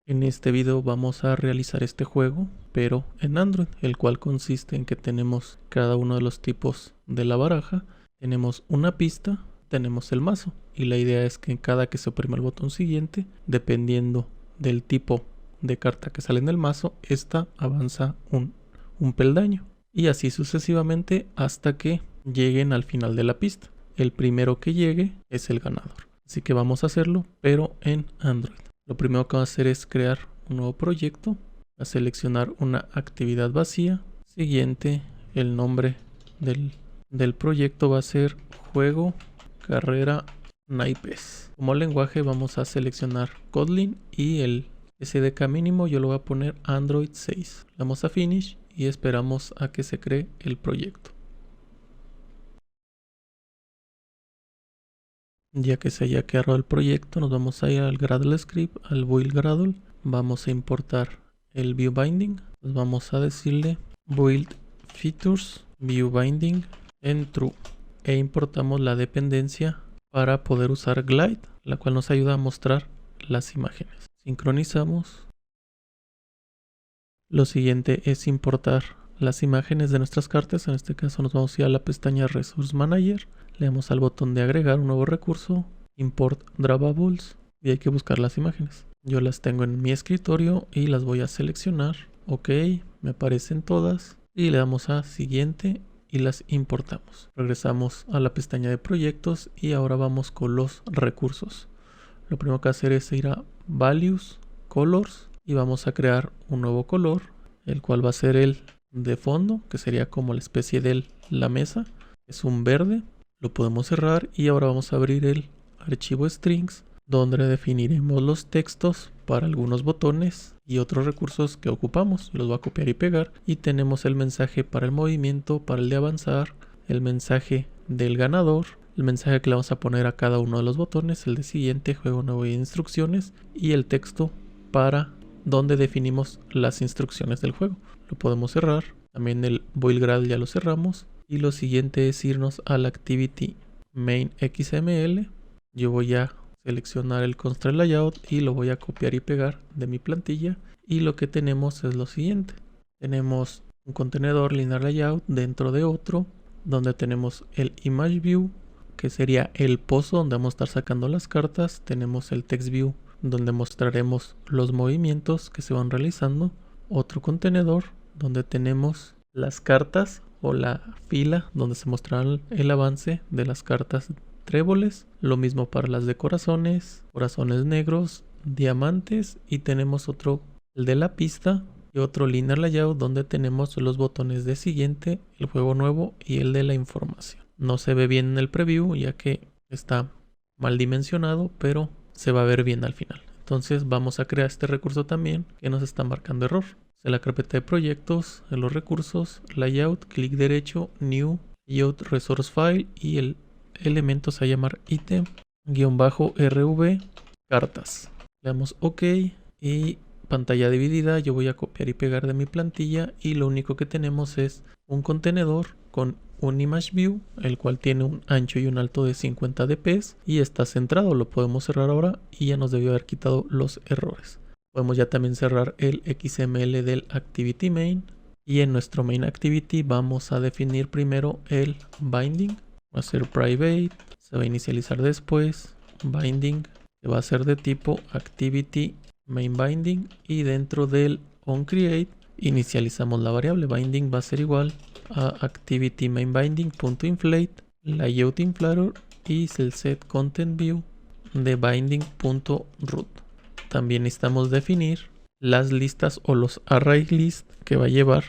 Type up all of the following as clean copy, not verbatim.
En este video vamos a realizar este juego, pero en Android, el cual consiste en que tenemos cada uno de los tipos de la baraja, tenemos una pista, tenemos el mazo, y la idea es que cada que se oprima el botón siguiente, dependiendo del tipo de carta que sale en el mazo, esta avanza un peldaño, y así sucesivamente hasta que lleguen al final de la pista. El primero que llegue es el ganador. Así que vamos a hacerlo, pero en Android. Lo primero que vamos a hacer es crear un nuevo proyecto, a seleccionar una actividad vacía. Siguiente, el nombre del proyecto va a ser Juego Carrera Naipes. Como lenguaje vamos a seleccionar Kotlin y el SDK mínimo yo lo voy a poner Android 6. Le damos a Finish y esperamos a que se cree el proyecto. Ya que se haya creado el proyecto, nos vamos a ir al Gradle script, al build Gradle. Vamos a importar el view binding. Pues vamos a decirle build features view binding en true. E importamos la dependencia para poder usar glide, la cual nos ayuda a mostrar las imágenes. Sincronizamos. Lo siguiente es importar las imágenes de nuestras cartas. En este caso nos vamos a ir a la pestaña Resource Manager. Le damos al botón de agregar un nuevo recurso, Import Drawables, y hay que buscar las imágenes. Yo las tengo en mi escritorio y las voy a seleccionar. Ok, me aparecen todas y le damos a siguiente y las importamos. Regresamos a la pestaña de proyectos y ahora vamos con los recursos. Lo primero que hacer es ir a Values, Colors y vamos a crear un nuevo color, el cual va a ser el de fondo, que sería como la especie de la mesa. Es un verde. Lo podemos cerrar y ahora vamos a abrir el archivo strings donde definiremos los textos para algunos botones y otros recursos que ocupamos. Los voy a copiar y pegar y tenemos el mensaje para el movimiento, para el de avanzar, el mensaje del ganador, el mensaje que le vamos a poner a cada uno de los botones, el de siguiente, juego nuevo y instrucciones y el texto para donde definimos las instrucciones del juego. Lo podemos cerrar. También el build Gradle ya lo cerramos. Y lo siguiente es irnos al Activity Main XML. Yo voy a seleccionar el Constraint Layout y lo voy a copiar y pegar de mi plantilla. Y lo que tenemos es lo siguiente. Tenemos un contenedor Linear Layout dentro de otro, donde tenemos el Image View, que sería el pozo donde vamos a estar sacando las cartas. Tenemos el Text View, donde mostraremos los movimientos que se van realizando. Otro contenedor donde tenemos las cartas o la fila donde se mostrará el avance de las cartas tréboles. Lo mismo para las de corazones, corazones negros, diamantes, y tenemos otro, el de la pista, y otro Linear Layout donde tenemos los botones de siguiente, el juego nuevo y el de la información. No se ve bien en el preview ya que está mal dimensionado, pero se va a ver bien al final. Entonces vamos a crear este recurso también que nos está marcando error. En la carpeta de proyectos, en los recursos, layout, clic derecho, new, layout resource file y el elemento se va a llamar item-rv cartas. Le damos OK y pantalla dividida. Yo voy a copiar y pegar de mi plantilla y lo único que tenemos es un contenedor con un image view, el cual tiene un ancho y un alto de 50 dps y está centrado. Lo podemos cerrar ahora y ya nos debió haber quitado los errores. Podemos ya también cerrar el XML del Activity Main. Y en nuestro Main Activity vamos a definir primero el Binding. Va a ser Private. Se va a inicializar después. Binding. Que va a ser de tipo Activity Main Binding. Y dentro del onCreate inicializamos la variable. Binding va a ser igual a Activity Main Binding.inflate. Layout Inflator. Y el set Content View de Binding.root. También necesitamos definir las listas o los array list que va a llevar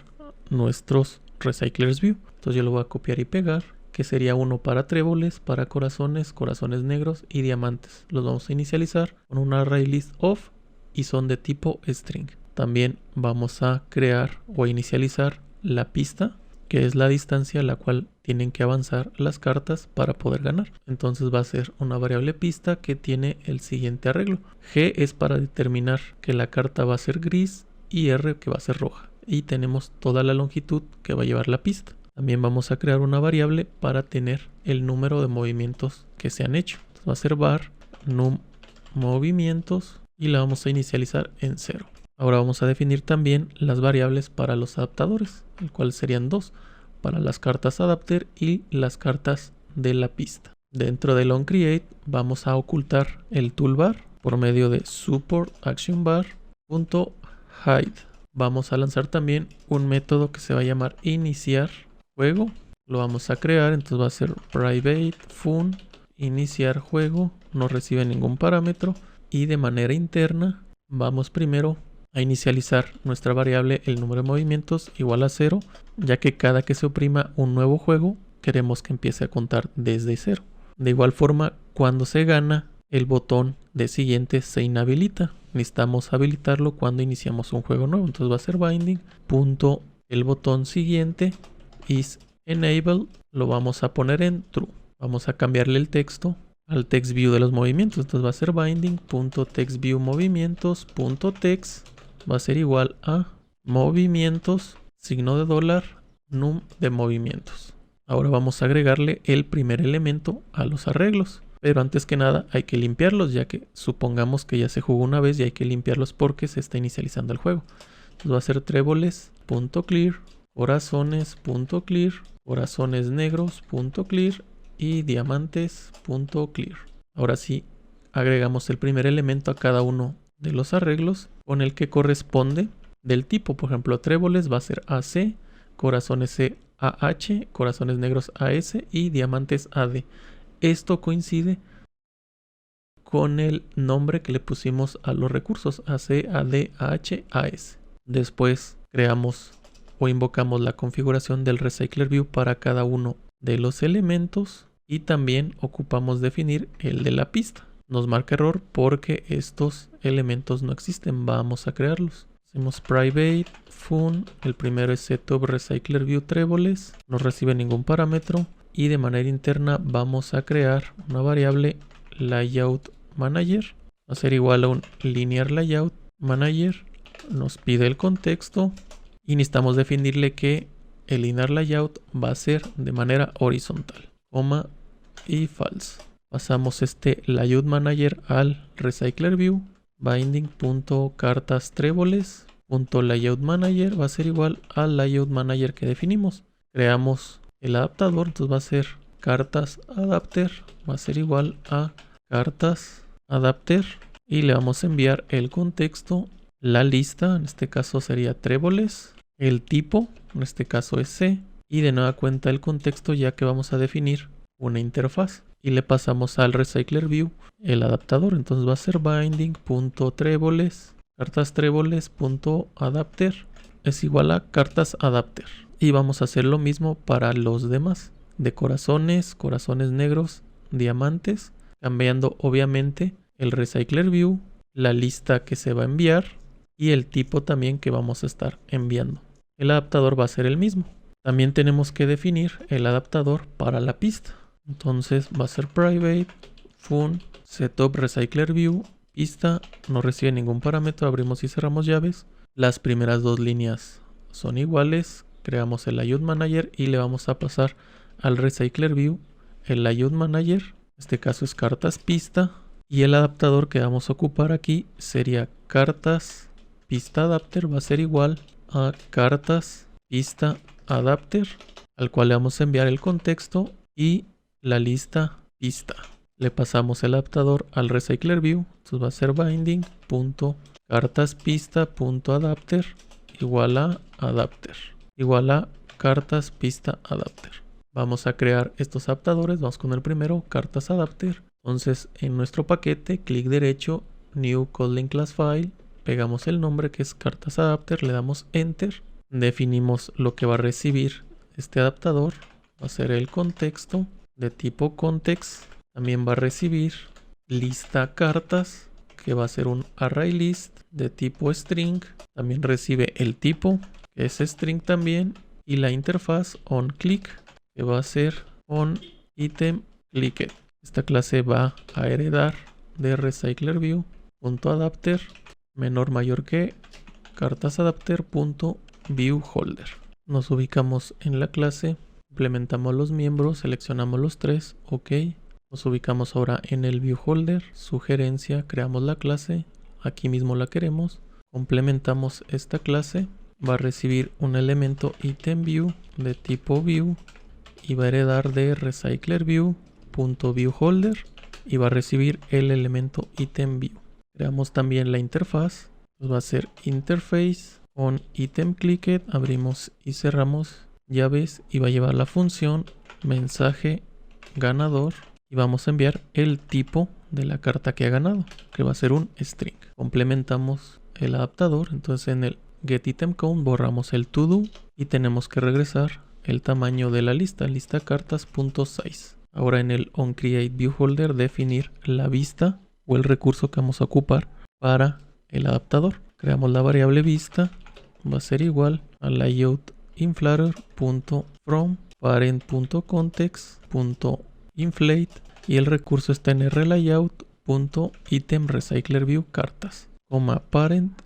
nuestros recyclers view. Entonces yo lo voy a copiar y pegar, que sería uno para tréboles, para corazones, corazones negros y diamantes. Los vamos a inicializar con un array list of y son de tipo string. También vamos a crear o inicializar la pista, que es la distancia a la cual tienen que avanzar las cartas para poder ganar. Entonces va a ser una variable pista que tiene el siguiente arreglo. G es para determinar que la carta va a ser gris y R que va a ser roja. Y tenemos toda la longitud que va a llevar la pista. También vamos a crear una variable para tener el número de movimientos que se han hecho. Entonces va a ser var num movimientos y la vamos a inicializar en 0. Ahora vamos a definir también las variables para los adaptadores, el cual serían 2, para las cartas adapter y las cartas de la pista. Dentro del onCreate vamos a ocultar el toolbar por medio de supportActionBar.hide. Vamos a lanzar también un método que se va a llamar iniciar juego. Lo vamos a crear, entonces va a ser private fun iniciar juego, no recibe ningún parámetro y de manera interna vamos primero a inicializar nuestra variable el número de movimientos igual a 0, ya que cada que se oprima un nuevo juego queremos que empiece a contar desde 0. De igual forma, cuando se gana, el botón de siguiente se inhabilita. Necesitamos habilitarlo cuando iniciamos un juego nuevo. Entonces va a ser binding. El botón siguiente is enable. Lo vamos a poner en true. Vamos a cambiarle el texto al text view de los movimientos. Entonces va a ser binding.textViewMovimientos.text. Va a ser igual a movimientos, signo de dólar, num de movimientos. Ahora vamos a agregarle el primer elemento a los arreglos. Pero antes que nada hay que limpiarlos, ya que supongamos que ya se jugó una vez y hay que limpiarlos porque se está inicializando el juego. Entonces va a ser tréboles.clear, corazones.clear, corazones negros.clear y diamantes.clear. Ahora sí, agregamos el primer elemento a cada uno de los arreglos con el que corresponde del tipo. Por ejemplo, tréboles va a ser AC, corazones AH, corazones negros AS y diamantes AD. Esto coincide con el nombre que le pusimos a los recursos AC, AD, AH, AS. Después creamos o invocamos la configuración del Recycler View para cada uno de los elementos y también ocupamos definir el de la pista. Nos marca error porque estos elementos no existen. Vamos a crearlos. Hacemos private fun, el primero es setup recycler view tréboles, no recibe ningún parámetro y de manera interna vamos a crear una variable layout manager, va a ser igual a un linear layout manager, nos pide el contexto y necesitamos definirle que el linear layout va a ser de manera horizontal, coma y false. Pasamos este layout manager al recycler view. Binding.cartas_tréboles.layout manager va a ser igual al layout manager que definimos. Creamos el adaptador, entonces va a ser cartas adapter, va a ser igual a cartas adapter y le vamos a enviar el contexto, la lista, en este caso sería tréboles, el tipo, en este caso es C, y de nueva cuenta el contexto ya que vamos a definir una interfaz. Y le pasamos al recycler view el adaptador, entonces va a ser binding.tréboles, cartas_tréboles.adapter es igual a cartas adapter. Y vamos a hacer lo mismo para los demás, de corazones, corazones negros, diamantes, cambiando obviamente el recycler view, la lista que se va a enviar y el tipo también que vamos a estar enviando. El adaptador va a ser el mismo. También tenemos que definir el adaptador para la pista. Entonces va a ser private fun setup recycler view pista, no recibe ningún parámetro, abrimos y cerramos llaves. Las primeras dos líneas son iguales, creamos el layout manager y le vamos a pasar al recycler view el layout manager, en este caso es cartas pista, y el adaptador que vamos a ocupar aquí sería cartas pista adapter, va a ser igual a cartas pista adapter, al cual le vamos a enviar el contexto y la lista pista. Le pasamos el adaptador al recycler view, entonces va a ser binding.cartaspista.adapter igual a adapter igual a cartaspista adapter. Vamos a crear estos adaptadores, vamos con el primero, cartas adapter. Entonces en nuestro paquete, clic derecho, new Kotlin class file, pegamos el nombre que es cartas adapter, le damos enter, definimos lo que va a recibir este adaptador, va a ser el contexto de tipo context, también va a recibir lista cartas que va a ser un array list de tipo string, también recibe el tipo que es string también y la interfaz onClick que va a ser onItemClicked. Esta clase va a heredar de recyclerView.adapter menor mayor que cartasadapter.viewHolder. Nos ubicamos en la clase, implementamos los miembros, seleccionamos los tres, ok. Nos ubicamos ahora en el viewHolder, sugerencia, creamos la clase, aquí mismo la queremos. Complementamos esta clase, va a recibir un elemento itemView de tipo view y va a heredar de recyclerView.viewHolder y va a recibir el elemento itemView. Creamos también la interfaz, pues va a ser interface on itemClicked, abrimos y cerramos llaves y va a llevar la función mensaje ganador y vamos a enviar el tipo de la carta que ha ganado, que va a ser un string. Complementamos el adaptador, entonces en el getItemCount borramos el todo y tenemos que regresar el tamaño de la lista cartas.size. Ahora en el onCreateViewHolder definir la vista o el recurso que vamos a ocupar para el adaptador. Creamos la variable vista, va a ser igual a layoutInflater.from parent.context.inflate y el recurso está en rlayout.itemRecyclerViewCartas, parent,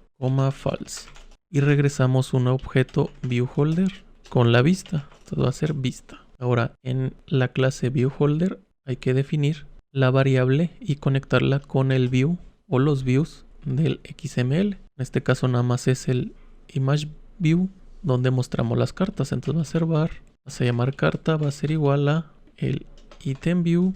false. Y regresamos un objeto viewHolder con la vista. Esto va a ser vista. Ahora en la clase viewHolder hay que definir la variable y conectarla con el view o los views del XML. En este caso nada más es el ImageView donde mostramos las cartas. Entonces va a ser var, vas a llamar carta, va a ser igual a el itemView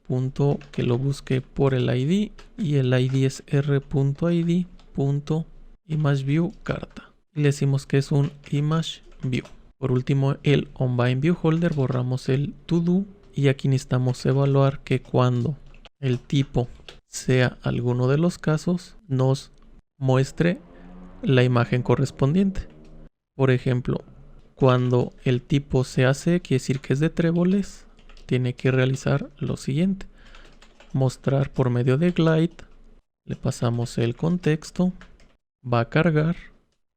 punto que lo busque por el ID y el ID es r.id punto ImageViewCarta. Y le decimos que es un ImageView. Por último, el onBindViewHolder borramos el todo y aquí necesitamos evaluar que cuando el tipo sea alguno de los casos nos muestre la imagen correspondiente. Por ejemplo, cuando el tipo sea C, quiere decir que es de tréboles, tiene que realizar lo siguiente: mostrar por medio de glide, le pasamos el contexto, va a cargar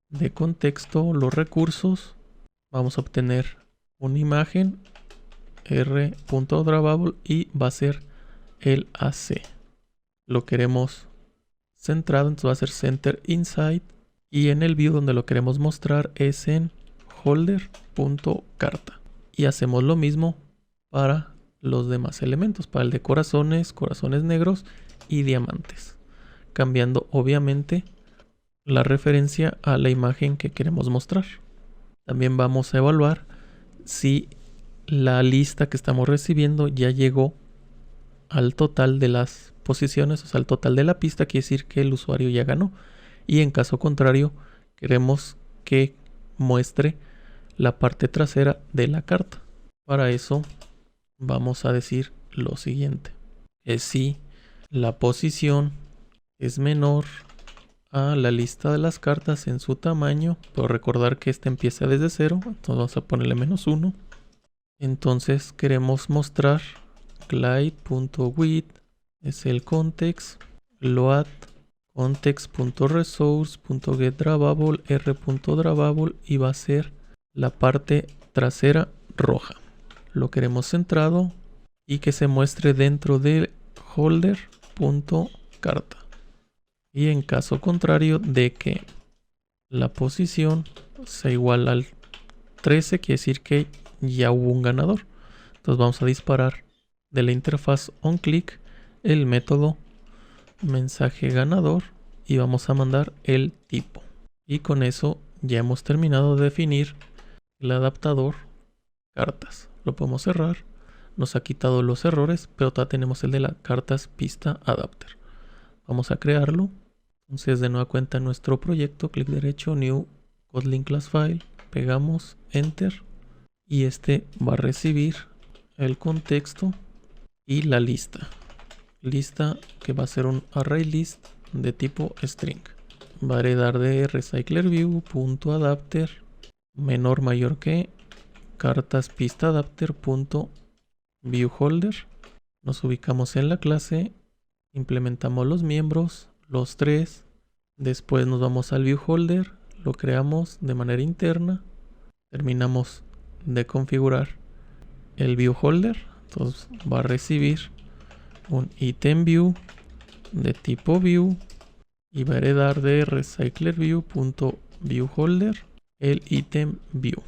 de contexto los recursos, vamos a obtener una imagen r.drawable y va a ser el AC. Lo queremos centrado, entonces va a ser center inside y en el view donde lo queremos mostrar es en holder.carta. Y hacemos lo mismo para los demás elementos, para el de corazones, corazones negros y diamantes, cambiando obviamente la referencia a la imagen que queremos mostrar. También vamos a evaluar si la lista que estamos recibiendo ya llegó al total de las posiciones, o sea, al total de la pista, quiere decir que el usuario ya ganó. Y en caso contrario, queremos que muestre la parte trasera de la carta. Para eso vamos a decir lo siguiente: que si la posición es menor a la lista de las cartas en su tamaño, pero recordar que este empieza desde 0, entonces vamos a ponerle -1. Entonces queremos mostrar glide.width es el context, load context.resource.getDrawable r.drawable y va a ser la parte trasera roja. Lo queremos centrado y que se muestre dentro de holder.carta. Y en caso contrario de que la posición sea igual al 13, quiere decir que ya hubo un ganador. Entonces vamos a disparar de la interfaz onClick el método mensaje ganador y vamos a mandar el tipo. Y con eso ya hemos terminado de definir el adaptador cartas. Lo podemos cerrar. Nos ha quitado los errores, pero todavía tenemos el de la cartas pista adapter. Vamos a crearlo. Entonces de nueva cuenta en nuestro proyecto, clic derecho, New Kotlin Class File, pegamos Enter y este va a recibir el contexto y la lista. Lista que va a ser un array list de tipo string. Va a heredar de recyclerView.adapter menor mayor que cartas pista adapter.viewHolder. Nos ubicamos en la clase, implementamos los miembros, los tres. Después nos vamos al viewHolder, lo creamos de manera interna. Terminamos de configurar el viewHolder. Entonces va a recibir un itemView de tipo view y va a heredar de recyclerView.viewHolder el itemView.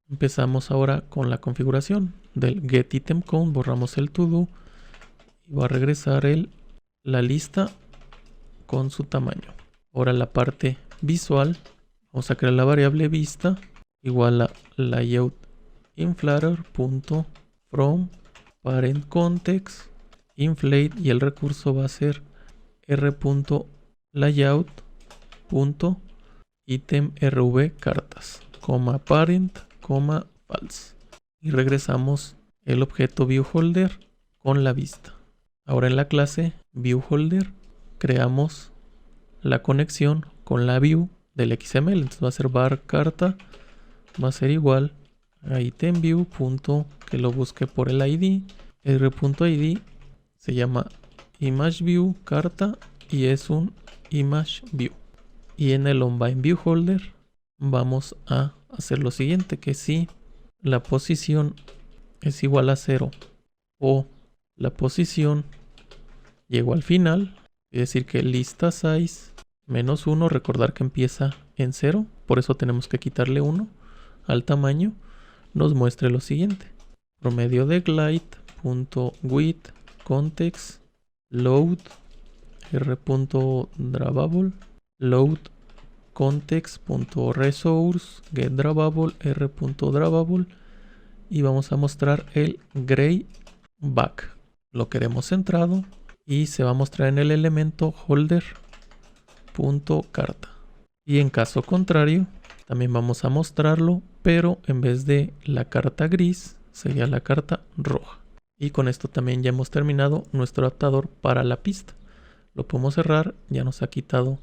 Empezamos ahora con la configuración del getItemCount, borramos el todo y va a regresar la lista con su tamaño. Ahora la parte visual, vamos a crear la variable vista igual a layout inflator.from parent context inflate, y el recurso va a ser r.layout.itemRV cartas, parent, false, y regresamos el objeto viewHolder con la vista. Ahora en la clase viewHolder creamos la conexión con la view del XML. Entonces va a ser var carta, va a ser igual a itemView. Que lo busque por el ID. r.id se llama ImageView carta y es un ImageView. Y en el onBindViewHolder vamos a hacer lo siguiente, que si la posición es igual a 0 o la posición llegó al final, es decir que lista size -1, recordar que empieza en 0, por eso tenemos que quitarle 1 al tamaño, nos muestre lo siguiente: promedio de glide.width context load r.drawable load context.resource getDrawable r.drawable, y vamos a mostrar el gray back. Lo queremos centrado y se va a mostrar en el elemento holder.carta. Y en caso contrario, también vamos a mostrarlo, pero en vez de la carta gris, sería la carta roja. Y con esto también ya hemos terminado nuestro adaptador para la pista. Lo podemos cerrar, ya nos ha quitado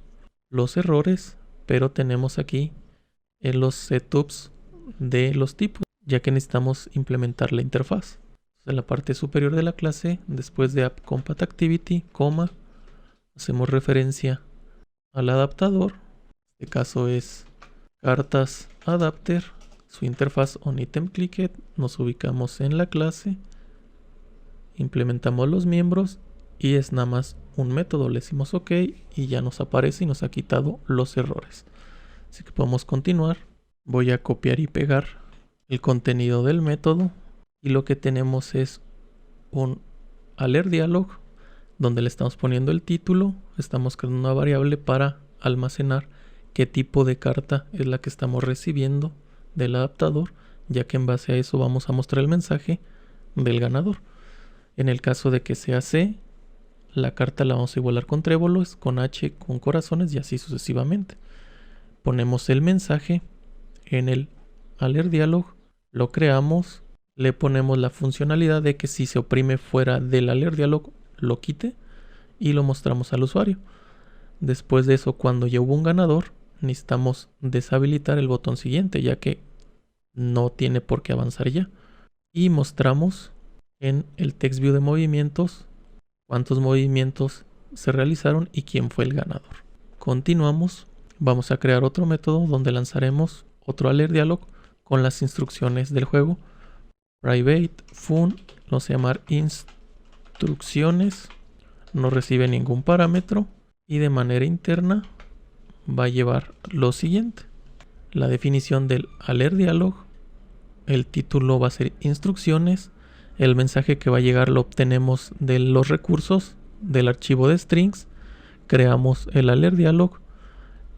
los errores, pero tenemos aquí en los setups de los tipos, ya que necesitamos implementar la interfaz. En la parte superior de la clase, después de app.compat.activity, hacemos referencia al adaptador. En este caso es cartas adapter, su interfaz onItemClicked. Nos ubicamos en la clase, implementamos los miembros y es nada más un método. Le decimos OK y ya nos aparece y nos ha quitado los errores. Así que podemos continuar. Voy a copiar y pegar el contenido del método. Y lo que tenemos es un alert dialog donde le estamos poniendo el título. Estamos creando una variable para almacenar qué tipo de carta es la que estamos recibiendo del adaptador, ya que en base a eso vamos a mostrar el mensaje del ganador. En el caso de que sea C, la carta la vamos a igualar con trébolos, con H, con corazones y así sucesivamente. Ponemos el mensaje en el alert dialog, lo creamos. Le ponemos la funcionalidad de que si se oprime fuera del alert dialog lo quite y lo mostramos al usuario. Después de eso, cuando ya hubo un ganador, necesitamos deshabilitar el botón siguiente, ya que no tiene por qué avanzar ya. Y mostramos en el text view de movimientos cuántos movimientos se realizaron y quién fue el ganador. Continuamos. Vamos a crear otro método donde lanzaremos otro alert dialog con las instrucciones del juego. Private fun, vamos a llamar instrucciones, no recibe ningún parámetro y de manera interna va a llevar lo siguiente: la definición del alert dialog, el título va a ser instrucciones, el mensaje que va a llegar lo obtenemos de los recursos del archivo de strings, creamos el alert dialog,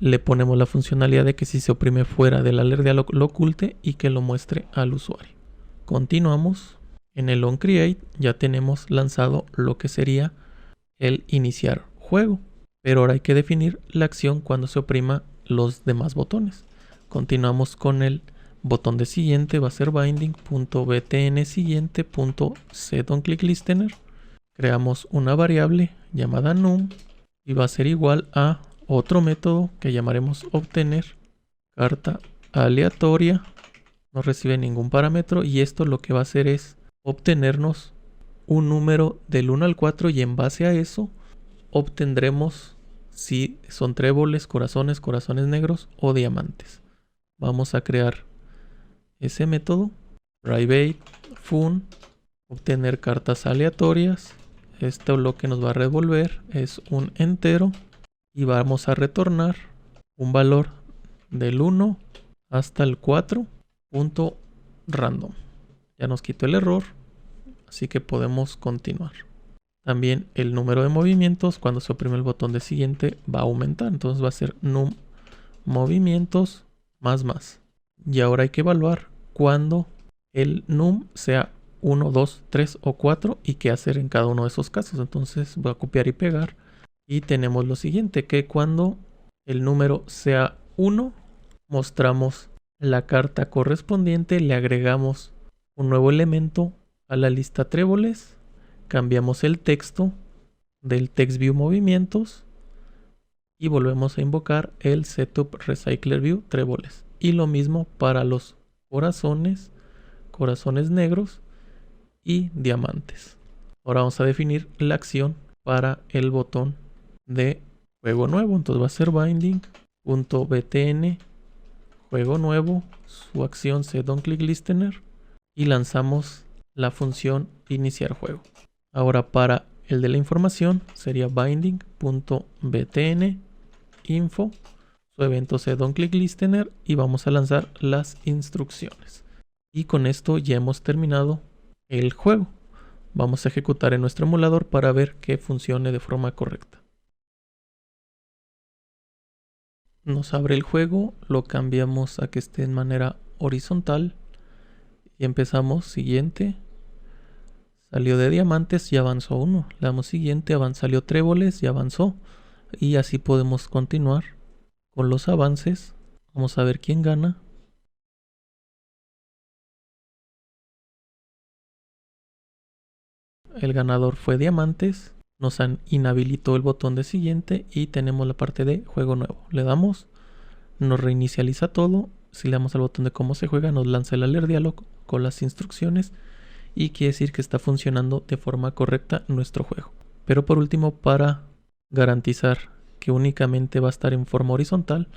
le ponemos la funcionalidad de que si se oprime fuera del alert dialog lo oculte y que lo muestre al usuario. Continuamos. En el onCreate ya tenemos lanzado lo que sería el iniciar juego, pero ahora hay que definir la acción cuando se oprima los demás botones. Continuamos con el botón de siguiente, va a ser binding.btn siguiente.setOnClickListener. Creamos una variable llamada num y va a ser igual a otro método que llamaremos obtener carta aleatoria. No recibe ningún parámetro y esto lo que va a hacer es obtenernos un número del 1 al 4 y en base a eso obtendremos si son tréboles, corazones, corazones negros o diamantes. Vamos a crear ese método. Private fun, obtener cartas aleatorias. Esto lo que nos va a devolver es un entero y vamos a retornar un valor del 1 hasta el 4. Punto random. Ya nos quitó el error, así que podemos continuar. También el número de movimientos cuando se oprime el botón de siguiente va a aumentar. Entonces va a ser num movimientos más. Y ahora hay que evaluar cuando el num sea 1, 2, 3 o 4 y qué hacer en cada uno de esos casos. Entonces voy a copiar y pegar. Y tenemos lo siguiente, que cuando el número sea 1, mostramos la carta correspondiente, le agregamos un nuevo elemento a la lista tréboles, cambiamos el texto del TextView movimientos y volvemos a invocar el Setup Recycler View tréboles. Y lo mismo para los corazones, corazones negros y diamantes. Ahora vamos a definir la acción para el botón de juego nuevo. Entonces va a ser binding.btn juego nuevo, su acción setOnClickListener y lanzamos la función iniciar juego. Ahora para el de la información sería binding.btn info, su evento setOnClickListener y vamos a lanzar las instrucciones. Y con esto ya hemos terminado el juego. Vamos a ejecutar en nuestro emulador para ver que funcione de forma correcta. Nos abre el juego, lo cambiamos a que esté en manera horizontal y empezamos siguiente. Salió de diamantes y avanzó 1. Le damos siguiente, salió tréboles y avanzó. Y así podemos continuar con los avances. Vamos a ver quién gana. El ganador fue diamantes. Nos han inhabilitado el botón de siguiente y tenemos la parte de juego nuevo. Le damos, nos reinicializa todo. Si le damos al botón de cómo se juega, nos lanza el alert dialog con las instrucciones y quiere decir que está funcionando de forma correcta nuestro juego. Pero por último, para garantizar que únicamente va a estar en forma horizontal,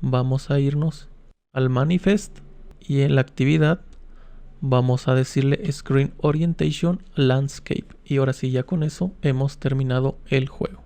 vamos a irnos al manifest y en la actividad vamos a decirle Screen Orientation Landscape. Y ahora sí, ya con eso hemos terminado el juego.